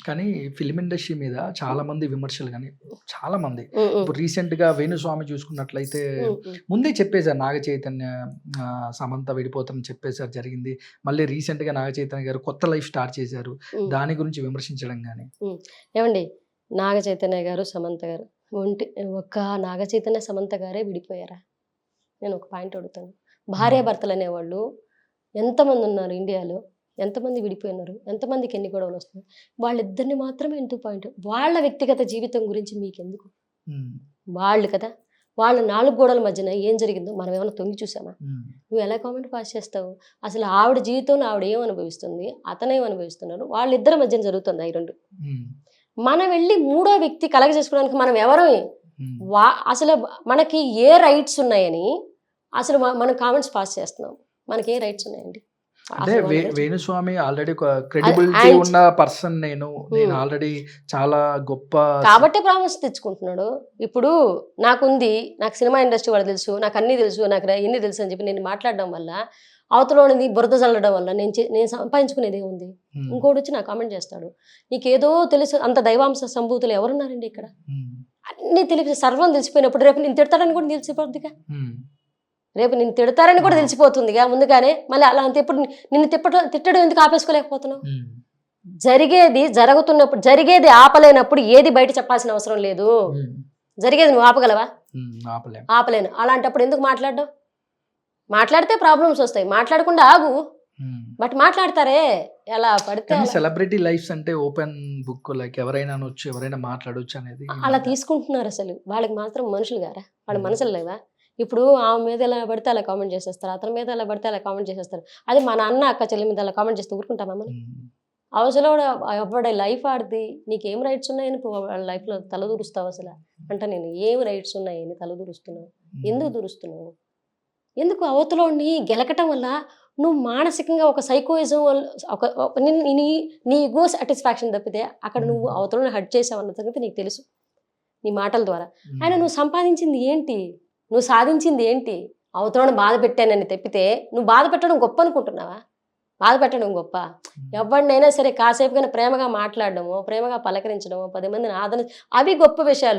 కానీ film industry మీద చాలా మంది విమర్శలు కానీ చాలా మంది ఉమ్, ఉమ్, ఇప్పుడు రీసెంట్ గా వేణుస్వామి చూసుకున్నట్లయితే ఉమ్. ముందే చెప్పేశారు నాగ చైతన్య సమంత విడిపోతారని చెప్పేశారు జరిగింది. మళ్ళీ రీసెంట్ గా నాగ చైతన్య గారు కొత్త లైఫ్ స్టార్ట్ చేశారు. ఉమ్. దాని గురించి విమర్శించడం కానీ ఏమండి, నాగ చైతన్య గారు సమంత గారు ఒక్క నాగ చైతన్య సమంత గారే విడిపోయారా? నేను ఒక పాయింట్ అడుగుతాను. భార్యాభర్తలు అనేవాళ్ళు ఎంతమంది ఉన్నారు ఇండియాలో? ఎంతమంది విడిపోయినారు? ఎంతమందికి ఎన్ని గొడవలు వస్తున్నాయి? వాళ్ళిద్దరిని మాత్రమే ఇంటూ పాయింట్. వాళ్ళ వ్యక్తిగత జీవితం గురించి మీకెందుకు? వాళ్ళు కదా, వాళ్ళ 4 గోడల మధ్యన ఏం జరిగిందో మనం ఏమైనా తొంగి చూసామా? నువ్వు ఎలా కామెంట్ పాస్ చేస్తావు? అసలు ఆవిడ జీవితంలో ఆవిడ ఏం అనుభవిస్తుంది, అతనేం అనుభవిస్తున్నారు, వాళ్ళిద్దరి మధ్యన జరుగుతుంది ఈ రెండు. మనం వెళ్ళి 3వ వ్యక్తి కలగ చేసుకోవడానికి మనం ఎవరు? అసలు మనకి ఏ రైట్స్ ఉన్నాయని అసలు మనం కామెంట్స్ పాస్ చేస్తున్నాం. మనకి ఏ రైట్స్ ఉన్నాయండి? అంటే వేణుస్వామి ఆల్రెడీ ఒక క్రెడిబిలిటీ ఉన్న పర్సన్. నేను ఆల్రెడీ చాలా గొప్ప కాబట్టి ప్రామిస్ తెచ్చుకుంటున్నాడు. ఇప్పుడు నాకుంది, నాకు సినిమా ఇండస్ట్రీ వాళ్ళు తెలుసు, నాకు అన్నీ తెలుసు, నాకు ఎన్ని తెలుసు అని చెప్పి నేను మాట్లాడడం వల్ల, అవతలోనిది బురద చల్లడం వల్ల నేను సంపాదించుకునేది ఉంది. ఇంకోటి వచ్చి నాకు కామెంట్ చేస్తాడు, నీకేదో తెలుసు, అంత దైవాంశ సంభూతులు ఎవరున్నారండి ఇక్కడ? అన్ని తెలిసి సర్వం తెలిసిపోయినప్పుడు రేపు నేను తిడతాడని కూడా తెలిసిపోద్దిగా. రేపు నేను తిడతారని కూడా తెలిసిపోతుందిగా ముందుగానే. మళ్ళీ అలా అంతే ఎప్పుడు నిన్ను తిట్టడం ఎందుకు ఆపేసుకోలేకపోతున్నావు? జరుగుతున్నప్పుడు జరిగేది ఆపలేనప్పుడు ఏది బయట చెప్పాల్సిన అవసరం లేదు. జరిగేది నువ్వు ఆపగలవా? ఆపలేను. అలాంటప్పుడు ఎందుకు మాట్లాడడం? మాట్లాడితే ప్రాబ్లమ్స్ వస్తాయి, మాట్లాడకుండా ఆగు. బట్ మాట్లాడతారే ఎలా పడితే. సెలబ్రిటీ లైఫ్స్ అంటే ఓపెన్ బుక్, లైక్ ఎవరైనా అనొచ్చు, ఎవరైనా మాట్లాడొచ్చు అనేది అలా తీసుకుంటున్నారు. అసలు వాళ్ళకి మాత్రం మనుషులు గారా? వాళ్ళ మనసులు లేవా? ఇప్పుడు ఆమె మీద ఎలా పడితే అలా కామెంట్ చేసేస్తారు, అతని మీద ఎలా పడితే అలా కామెంట్ చేసేస్తారు. అది మన అన్న అక్క చెల్లి మీద అలా కామెంట్ చేస్తే ఊరుకుంటామా మనం? అవసరం ఎవరి లైఫ్ ఆడిది, నీకేం రైట్స్ ఉన్నాయని వాళ్ళ లైఫ్లో తలదూరుస్తావు అసలు అంటే? నేను ఏం రైట్స్ ఉన్నాయని తలదూరుస్తున్నావు? ఎందుకు దూరుస్తున్నావు? ఎందుకు? అవతలోని గెలకటం వల్ల నువ్వు మానసికంగా ఒక సైకోయిజం నీ ఈగో సాటిస్ఫాక్షన్ తప్పితే అక్కడ నువ్వు అవతలని హర్ట్ చేసావు అన్న సంగతి నీకు తెలుసు నీ మాటల ద్వారా. ఆయన నువ్వు సంపాదించింది ఏంటి? నువ్వు సాధించింది ఏంటి? అవతలను బాధ పెట్టానని తప్పితే నువ్వు బాధ పెట్టడం గొప్ప అనుకుంటున్నావా? బాధ పెట్టడం గొప్ప? ఎవరినైనా సరే కాసేపుగా ప్రేమగా మాట్లాడడమో, ప్రేమగా పలకరించడమో, 10 మందిని ఆదరణ, అవి గొప్ప విషయాలు.